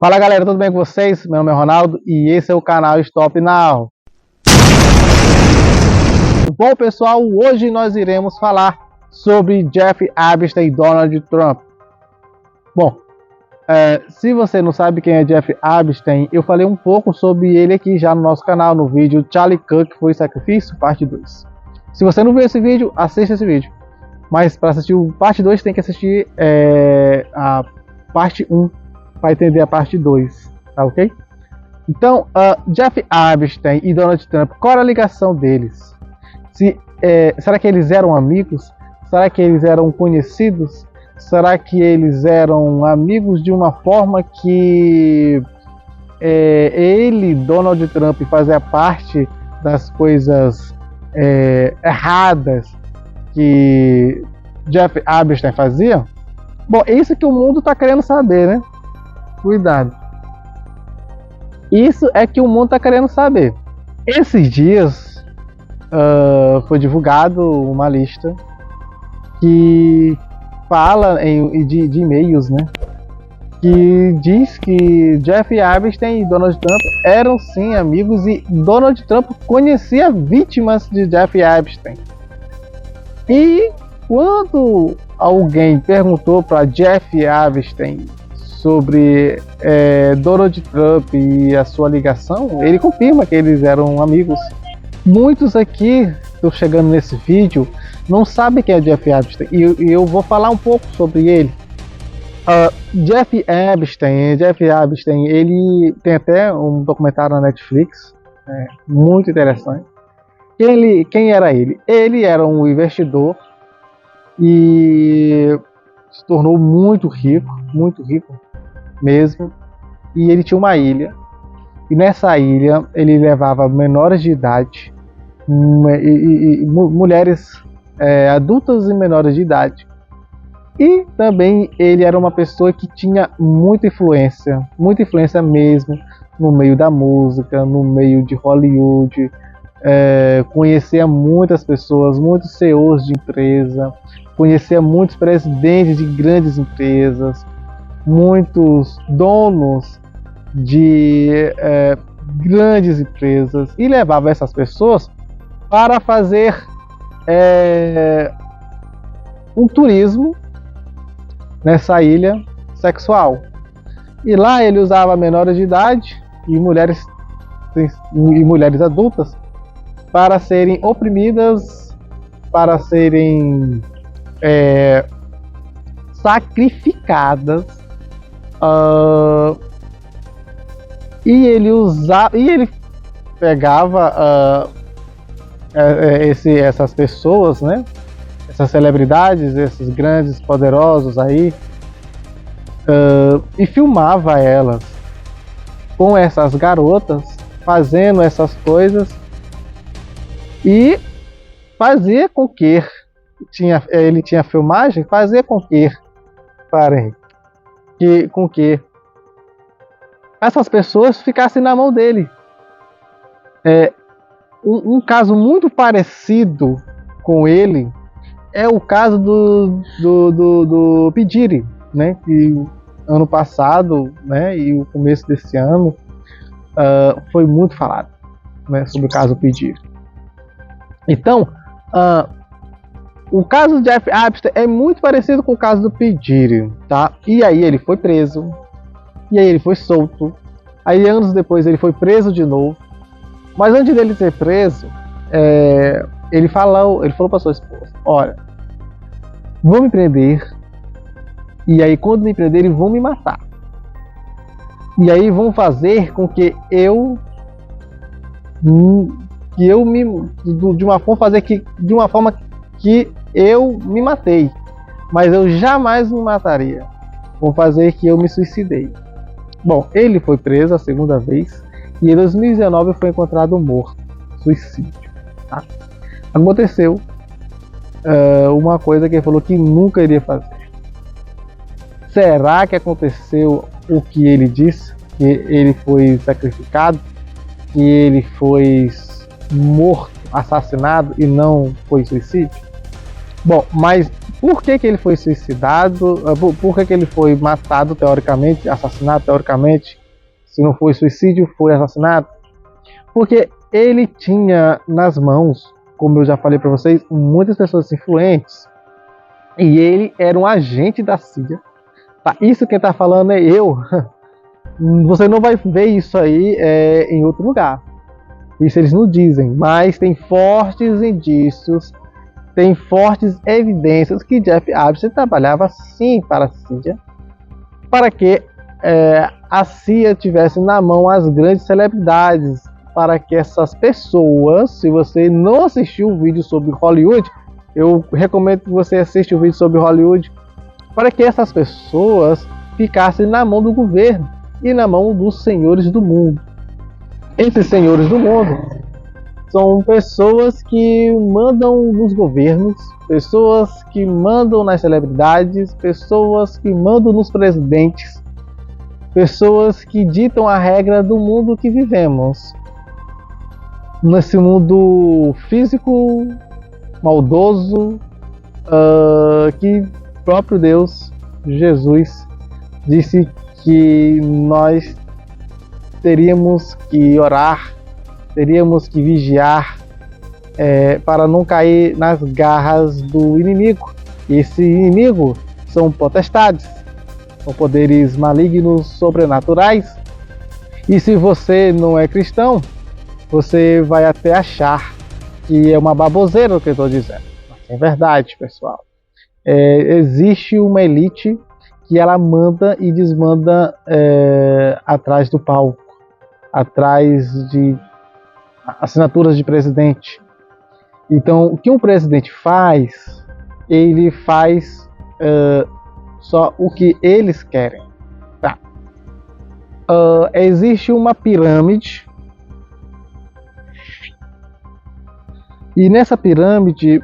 Fala galera, tudo bem com vocês? Meu nome é Ronaldo e esse é o canal Stop Now. Bom pessoal, hoje nós iremos falar sobre Jeff Epstein e Donald Trump. Bom, se você não sabe quem é Jeff Epstein, eu falei um pouco sobre ele aqui já no nosso canal, no vídeo Charlie Kirk Foi Sacrifício, parte 2. Se você não viu esse vídeo, assista esse vídeo. Mas para assistir o parte 2 tem que assistir a parte 1 para entender a parte 2, tá ok? Então, Jeff Epstein e Donald Trump, qual era a ligação deles? Será que eles eram amigos? Será que eles eram conhecidos? Será que eles eram amigos de uma forma que Donald Trump, fazia parte das coisas erradas que Jeff Epstein fazia? Bom, é isso que o mundo está querendo saber, né? Cuidado. Isso é que o mundo está querendo saber. Esses dias foi divulgado uma lista que fala de e-mails, né? Que diz que Jeff Epstein e Donald Trump eram sim amigos e Donald Trump conhecia vítimas de Jeff Epstein. E quando alguém perguntou para Jeff Epstein sobre Donald Trump e a sua ligação, ele confirma que eles eram amigos. Muitos aqui, estou chegando nesse vídeo, não sabem quem é Jeff Epstein e eu vou falar um pouco sobre ele. Jeff Epstein, ele tem até um documentário na Netflix, muito interessante. Quem era ele? Ele era um investidor e se tornou muito rico mesmo, e ele tinha uma ilha, e nessa ilha ele levava menores de idade, mulheres adultas e menores de idade, e também ele era uma pessoa que tinha muita influência mesmo, no meio da música, no meio de Hollywood, conhecia muitas pessoas, muitos CEOs de empresa, conhecia muitos presidentes de grandes empresas, muitos donos de grandes empresas, e levava essas pessoas para fazer um turismo nessa ilha sexual. E lá ele usava menores de idade e mulheres adultas para serem oprimidas, para serem sacrificadas. E ele pegava essas pessoas, né? Essas celebridades, esses grandes poderosos aí, e filmava elas com essas garotas fazendo essas coisas, e fazia com que ele tinha filmagem, fazia com que essas pessoas ficassem na mão dele. Um caso muito parecido com ele é o caso do P. Diddy, né? Que ano passado, né, e o começo desse ano foi muito falado, né, sobre o caso do P. Diddy. Então, o caso de Jeff Epstein é muito parecido com o caso do P. Diddy, tá? E aí ele foi preso, e aí ele foi solto, aí anos depois ele foi preso de novo, mas antes dele ser preso, ele falou para sua esposa: olha, vão me prender, e aí quando me prenderem vão me matar, e aí vão fazer com que de uma forma que eu me matei, mas eu jamais me mataria. Vão fazer que eu me suicidei. Bom, ele foi preso a segunda vez e em 2019 foi encontrado morto, suicídio, tá? Aconteceu uma coisa que ele falou que nunca iria fazer. Será que aconteceu o que ele disse? Que ele foi sacrificado? Que ele foi morto, assassinado e não foi suicídio? Bom, mas Por que ele foi suicidado? Por que ele foi matado teoricamente, assassinado teoricamente? Se não foi suicídio, foi assassinato? Porque ele tinha nas mãos, como eu já falei para vocês, muitas pessoas influentes. E ele era um agente da CIA. Tá? Isso quem está falando é eu. Você não vai ver isso aí em outro lugar. Isso eles não dizem. Mas tem fortes indícios, tem fortes evidências que Jeff Epstein trabalhava sim para a CIA. Para que a CIA tivesse na mão as grandes celebridades. Para que essas pessoas, se você não assistiu o vídeo sobre Hollywood, eu recomendo que você assista o vídeo sobre Hollywood, para que essas pessoas ficassem na mão do governo e na mão dos senhores do mundo. Esses senhores do mundo são pessoas que mandam nos governos, pessoas que mandam nas celebridades, pessoas que mandam nos presidentes, pessoas que ditam a regra do mundo que vivemos. Nesse mundo físico, maldoso, que o próprio Deus, Jesus, disse que nós teríamos que orar, teríamos que vigiar para não cair nas garras do inimigo. E esse inimigo são potestades, são poderes malignos sobrenaturais. E se você não é cristão, você vai até achar que é uma baboseira o que eu estou dizendo. Mas é verdade, pessoal. Existe uma elite que ela manda e desmanda atrás do palco, atrás de assinaturas de presidente. Então, o que um presidente faz, ele faz só o que eles querem. Tá. Existe uma pirâmide. E nessa pirâmide,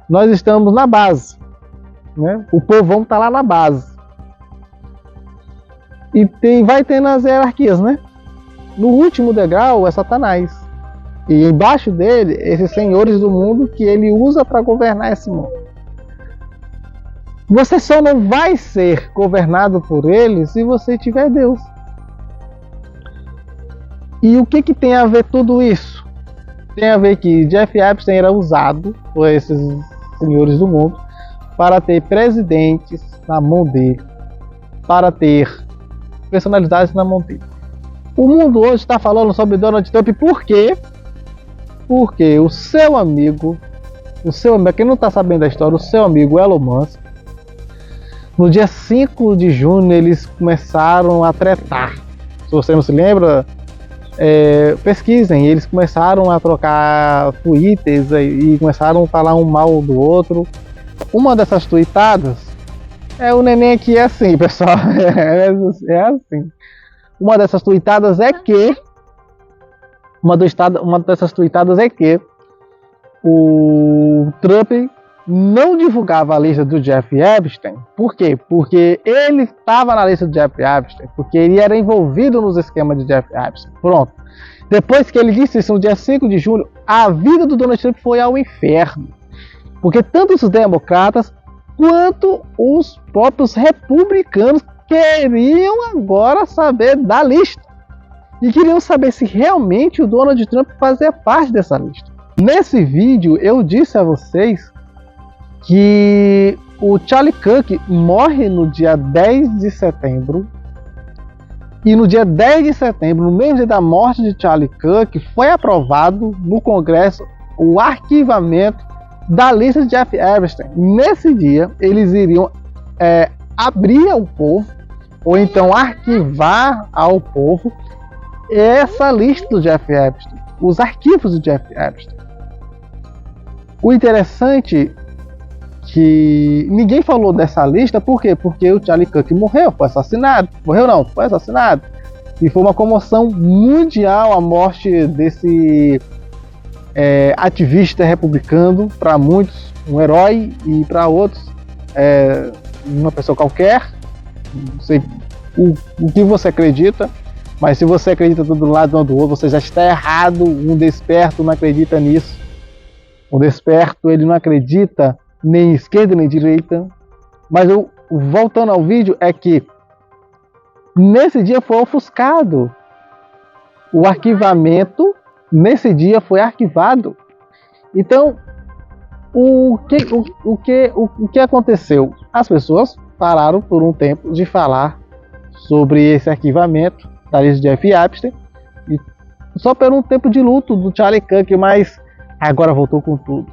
nós estamos na base. Né? O povão está lá na base. E vai tendo as hierarquias, né? No último degrau é Satanás. E embaixo dele, esses senhores do mundo que ele usa para governar esse mundo. Você só não vai ser governado por ele se você tiver Deus. E o que tem a ver tudo isso? Tem a ver que Jeff Epstein era usado por esses senhores do mundo para ter presidentes na mão dele, para ter personalidades na mão dele. O mundo hoje está falando sobre Donald Trump por quê? Porque o seu amigo, quem não está sabendo da história, o seu amigo Elon Musk, no dia 5 de junho eles começaram a tretar. Se você não se lembra, pesquisem, eles começaram a trocar twitters e começaram a falar um mal do outro. Uma dessas tweetadas o neném aqui é assim, pessoal. É assim. Uma dessas tweetadas é que o Trump não divulgava a lista do Jeff Epstein. Por quê? Porque ele estava na lista do Jeff Epstein, porque ele era envolvido nos esquemas de Jeff Epstein. Pronto. Depois que ele disse isso no dia 5 de julho, a vida do Donald Trump foi ao inferno. Porque tanto os democratas quanto os próprios republicanos queriam agora saber da lista. E queriam saber se realmente o Donald Trump fazia parte dessa lista. Nesse vídeo eu disse a vocês que o Charlie Kirk morre no dia 10 de setembro. E no dia 10 de setembro, no mesmo dia da morte de Charlie Kirk, foi aprovado no Congresso o arquivamento da lista de Jeff Epstein. Nesse dia, eles iriam abrir ao povo, ou então arquivar ao povo, essa lista do Jeff Epstein, os arquivos do Jeff Epstein. O interessante que ninguém falou dessa lista, por quê? Porque o Charlie Kirk morreu, foi assassinado. Morreu não, foi assassinado. E foi uma comoção mundial a morte desse ativista republicano, para muitos um herói e para outros uma pessoa qualquer. Não sei o que você acredita, mas se você acredita do lado ou do outro, você já está errado. Um desperto não acredita nisso. O desperto, ele não acredita nem em esquerda nem em direita. Mas voltando ao vídeo, é que nesse dia foi ofuscado. O arquivamento, nesse dia, foi arquivado. Então, o que aconteceu? As pessoas pararam por um tempo de falar sobre esse arquivamento da lista de Jeffrey Epstein, e só por um tempo de luto do Charlie Kirk, mas agora voltou com tudo.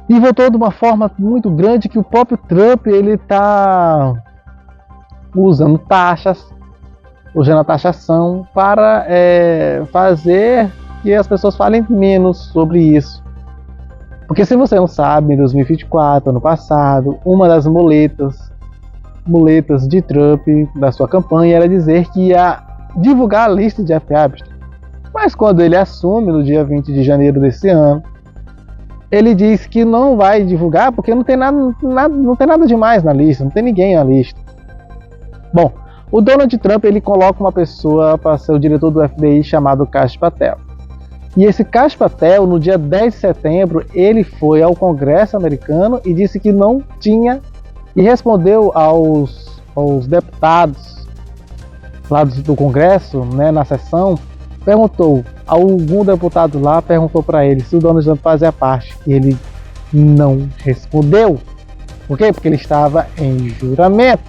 E voltou de uma forma muito grande que o próprio Trump ele está usando taxas, usando a taxação para fazer que as pessoas falem menos sobre isso. Porque se você não sabe, em 2024, ano passado, uma das muletas de Trump, da sua campanha, era dizer que ia divulgar a lista de Jeffrey Epstein. Mas quando ele assume, no dia 20 de janeiro desse ano, ele diz que não vai divulgar porque não tem nada demais na lista, não tem ninguém na lista. Bom, o Donald Trump ele coloca uma pessoa para ser o diretor do FBI chamado Kash Patel. E esse Kash Patel, no dia 10 de setembro, ele foi ao Congresso americano e disse que não tinha, e respondeu aos deputados lá do Congresso, né, na sessão, perguntou, algum deputado lá perguntou para ele se o Donald Trump fazia parte, e ele não respondeu. Por quê? Porque ele estava em juramento.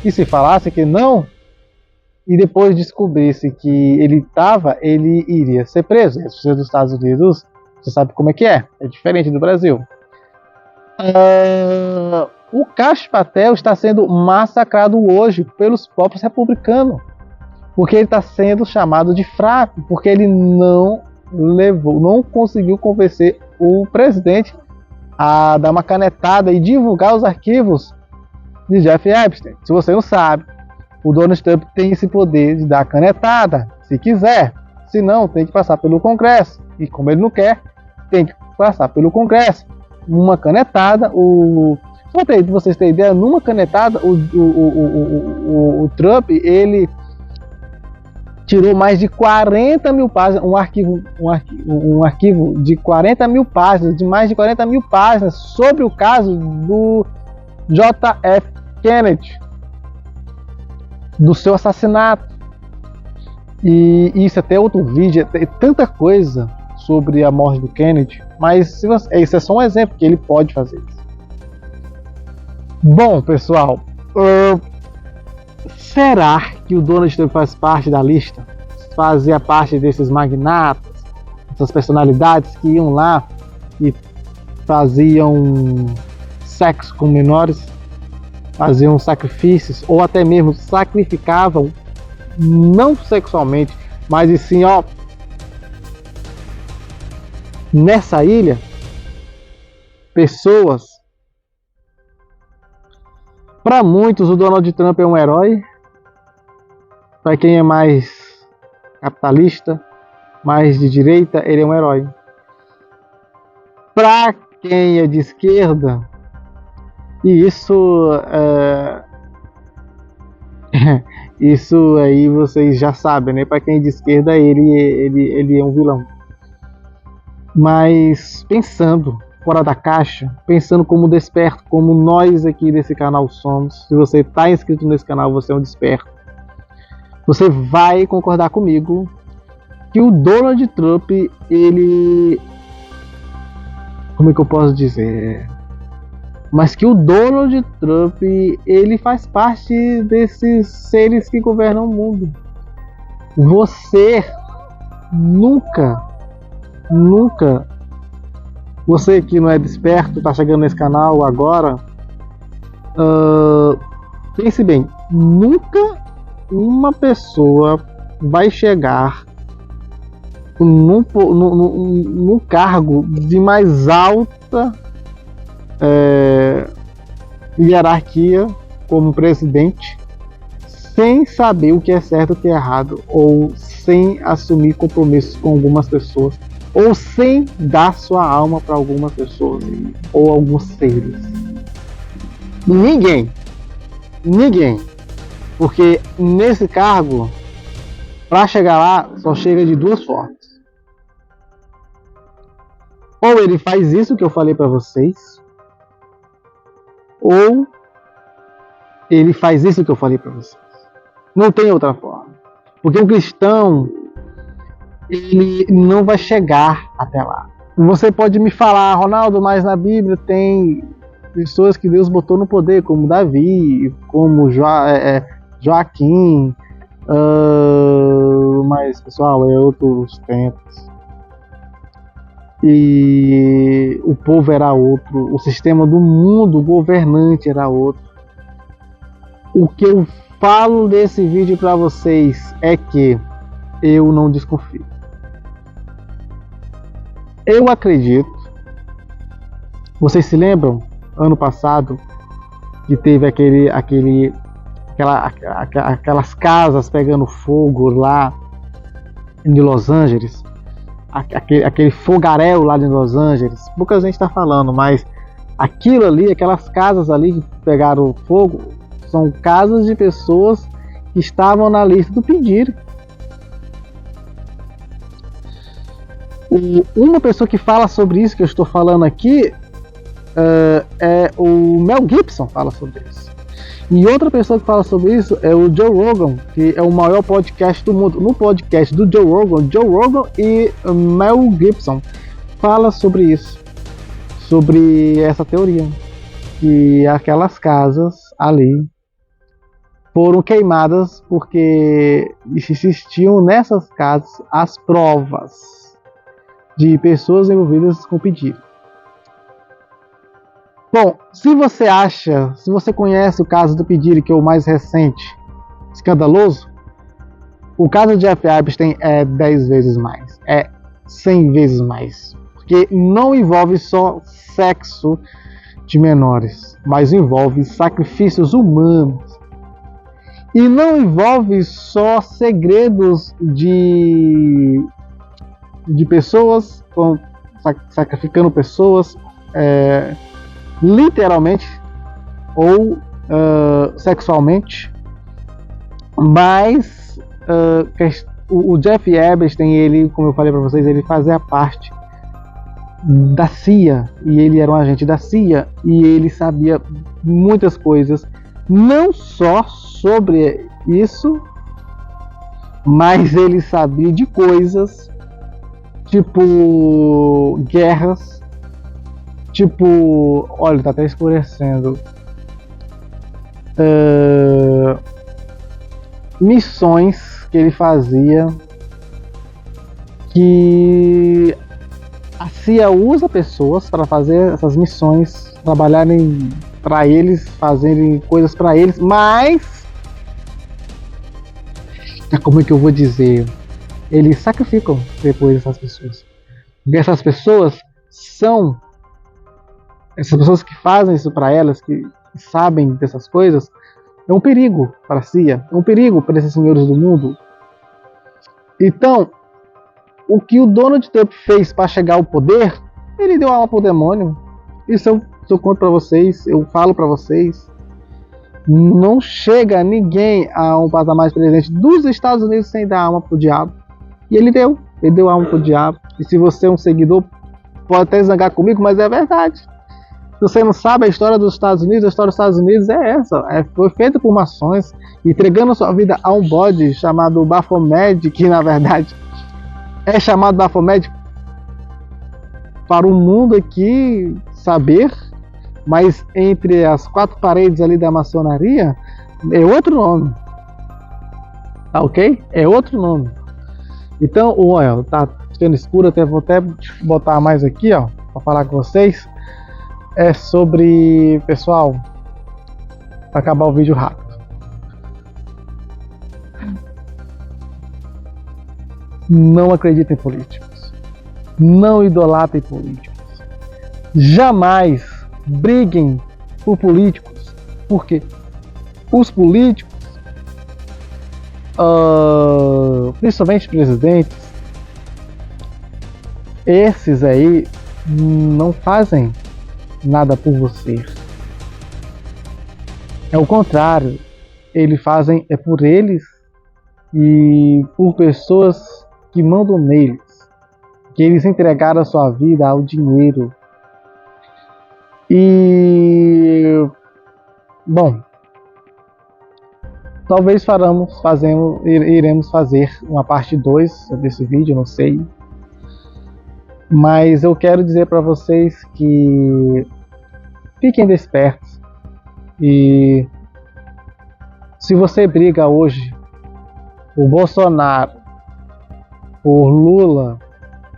E se falasse que não, e depois descobrisse que ele iria ser preso. Se você é dos Estados Unidos, você sabe como é que é diferente do Brasil. O Kash Patel está sendo massacrado hoje pelos próprios republicanos, porque ele está sendo chamado de fraco, porque ele não conseguiu convencer o presidente a dar uma canetada e divulgar os arquivos de Jeffrey Epstein. Se você não sabe, o Donald Trump tem esse poder de dar canetada, se quiser. Se não, tem que passar pelo Congresso. E como ele não quer, tem que passar pelo Congresso. Uma canetada, só para vocês terem ideia, numa canetada, o Trump, ele tirou mais de 40 mil páginas, um arquivo de 40 mil páginas, de mais de 40 mil páginas, sobre o caso do JF Kennedy, do seu assassinato. E isso até outro vídeo, tem tanta coisa sobre a morte do Kennedy, mas isso é só um exemplo que ele pode fazer isso. Bom, pessoal, será que o Donald Trump faz parte da lista? Fazia parte desses magnatas, essas personalidades que iam lá e faziam sexo com menores, faziam sacrifícios, ou até mesmo sacrificavam, não sexualmente, mas e sim, nessa ilha, pessoas. Para muitos, o Donald Trump é um herói. Para quem é mais capitalista, mais de direita, ele é um herói. Para quem é de esquerda, e isso aí vocês já sabem, né? Para quem é de esquerda, ele é um vilão. Mas pensando fora da caixa, pensando como desperto, como nós aqui desse canal somos, se você está inscrito nesse canal, você é um desperto. Você vai concordar comigo que o Donald Trump, ele... Como é que eu posso dizer? Mas que o Donald Trump, ele faz parte desses seres que governam o mundo. Você nunca, você que não é desperto, está chegando nesse canal agora, pense bem, nunca uma pessoa vai chegar num cargo de mais alta hierarquia como presidente sem saber o que é certo e o que é errado, ou sem assumir compromissos com algumas pessoas, ou sem dar sua alma para algumas pessoas ou alguns seres. Ninguém, porque nesse cargo, para chegar lá, só chega de duas formas: Ou ele faz isso que eu falei para vocês, ou ele faz isso que eu falei para vocês. Não tem outra forma. Porque o cristão, ele não vai chegar até lá. Você pode me falar, Ronaldo, mas na Bíblia tem pessoas que Deus botou no poder, como Davi, como Joaquim, mas, pessoal, é outros tempos. E o povo era outro, o sistema do mundo, o governante era outro. O que eu falo desse vídeo para vocês é que eu não desconfio. Eu acredito. Vocês se lembram? Ano passado que teve aquelas casas pegando fogo lá em Los Angeles, aquele fogaréu lá em Los Angeles. Pouca gente está falando, mas aquilo ali, aquelas casas ali que pegaram fogo, são casas de pessoas que estavam na lista do pedir. Uma pessoa que fala sobre isso que eu estou falando aqui é o Mel Gibson, fala sobre isso. E outra pessoa que fala sobre isso é o Joe Rogan, que é o maior podcast do mundo. No podcast do Joe Rogan e Mel Gibson fala sobre isso, sobre essa teoria, que aquelas casas ali foram queimadas porque existiam nessas casas as provas de pessoas envolvidas com o pedido. Bom, se você conhece o caso do Pediri, que é o mais recente, escandaloso, o caso de Jeff Epstein é 10 vezes mais, é 100 vezes mais, porque não envolve só sexo de menores, mas envolve sacrifícios humanos, e não envolve só segredos de pessoas, sacrificando pessoas, literalmente ou sexualmente, mas o Jeff Epstein, ele, como eu falei para vocês, ele fazia parte da CIA, e ele era um agente da CIA, e ele sabia muitas coisas, não só sobre isso, mas ele sabia de coisas tipo guerras, tipo, olha, tá até escurecendo, missões que ele fazia, que a CIA usa pessoas para fazer essas missões, trabalharem para eles, fazerem coisas para eles, mas como é que eu vou dizer? Eles sacrificam depois essas pessoas. Porque essas pessoas que fazem isso para elas, que sabem dessas coisas, é um perigo para a CIA, é um perigo para esses senhores do mundo. Então, o que o Donald Trump fez para chegar ao poder, ele deu alma pro demônio. Isso eu conto para vocês, eu falo para vocês. Não chega ninguém a um patamar de presidente dos Estados Unidos sem dar alma pro diabo. E ele deu alma pro diabo. E se você é um seguidor, pode até zangar comigo, mas é verdade. Se você não sabe a história dos Estados Unidos, a história dos Estados Unidos é essa. Foi feita por maçons, entregando sua vida a um bode chamado Baphomet, que na verdade é chamado Baphomet para o mundo aqui saber, mas entre as quatro paredes ali da maçonaria é outro nome. Tá ok? É outro nome. Então, olha, tá ficando escuro, vou até botar mais aqui, ó, para falar com vocês. É sobre, pessoal, para acabar o vídeo rápido. Não acreditem em políticos. Não idolatrem políticos. Jamais briguem por políticos, porque os políticos, principalmente presidentes, esses aí não fazem nada por você. É o contrário, eles fazem por eles e por pessoas que mandam neles. que eles entregaram a sua vida ao dinheiro. E bom, talvez iremos fazer uma parte 2 desse vídeo, não sei. Mas eu quero dizer para vocês que fiquem despertos. E se você briga hoje por Bolsonaro, por Lula,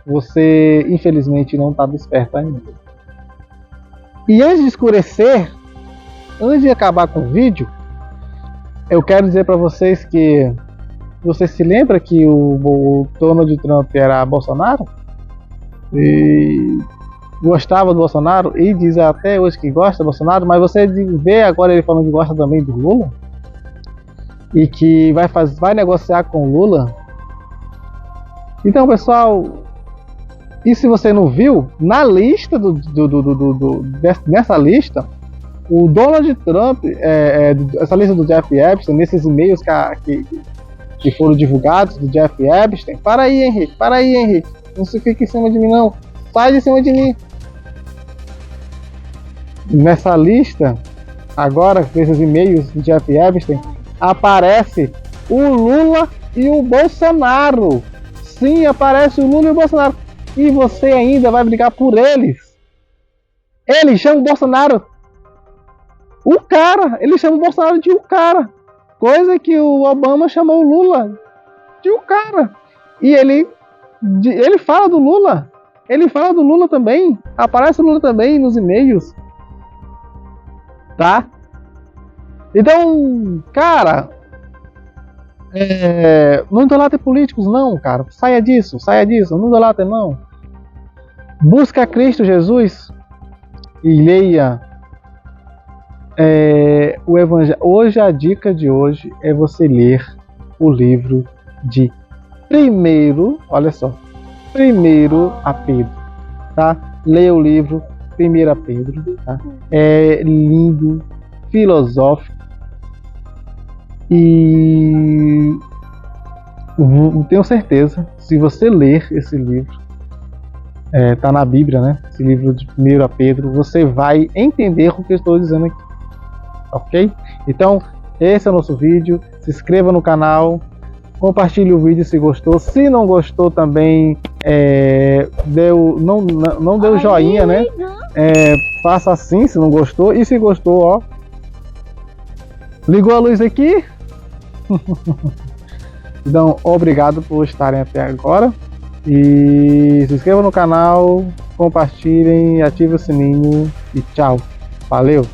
você infelizmente não está desperto ainda. E antes de escurecer, antes de acabar com o vídeo, eu quero dizer para vocês que você se lembra que o Donald Trump era Bolsonaro? E gostava do Bolsonaro e diz até hoje que gosta do Bolsonaro, mas você vê agora ele falando que gosta também do Lula e que vai negociar com o Lula. Então, pessoal, e se você não viu, na lista nessa lista, o Donald Trump, essa lista do Jeff Epstein, nesses e-mails que foram divulgados do Jeff Epstein, para aí, Henrique, não se fique em cima de mim não, sai de cima de mim. Nessa lista, agora, nesses e-mails do Jeff Epstein, aparece o Lula e o Bolsonaro. Sim, aparece o Lula e o Bolsonaro. E você ainda vai brigar por eles. Ele chama o Bolsonaro ele chama o Bolsonaro de o cara. Coisa que o Obama chamou o Lula de o cara. E ele fala do Lula. Ele fala do Lula também. Aparece o Lula também nos e-mails. Tá? Então, cara, não idolatre políticos não, cara. Saia disso. Não idolatre não. Busca Cristo Jesus e leia o Evangelho. Hoje a dica de hoje é você ler o livro de olha só, 1 a Pedro, tá? Leia o livro 1 a Pedro, tá? É lindo, filosófico e tenho certeza, se você ler esse livro, tá na Bíblia, né? Esse livro de 1 a Pedro, você vai entender o que eu estou dizendo aqui, ok? Então, esse é o nosso vídeo. Se inscreva no canal, compartilhe o vídeo se gostou. Se não gostou também, não deu joinha, né? Faça assim se não gostou. E se gostou, ó, ligou a luz aqui. Então, obrigado por estarem até agora. E se inscrevam no canal, compartilhem, ativem o sininho e tchau. Valeu!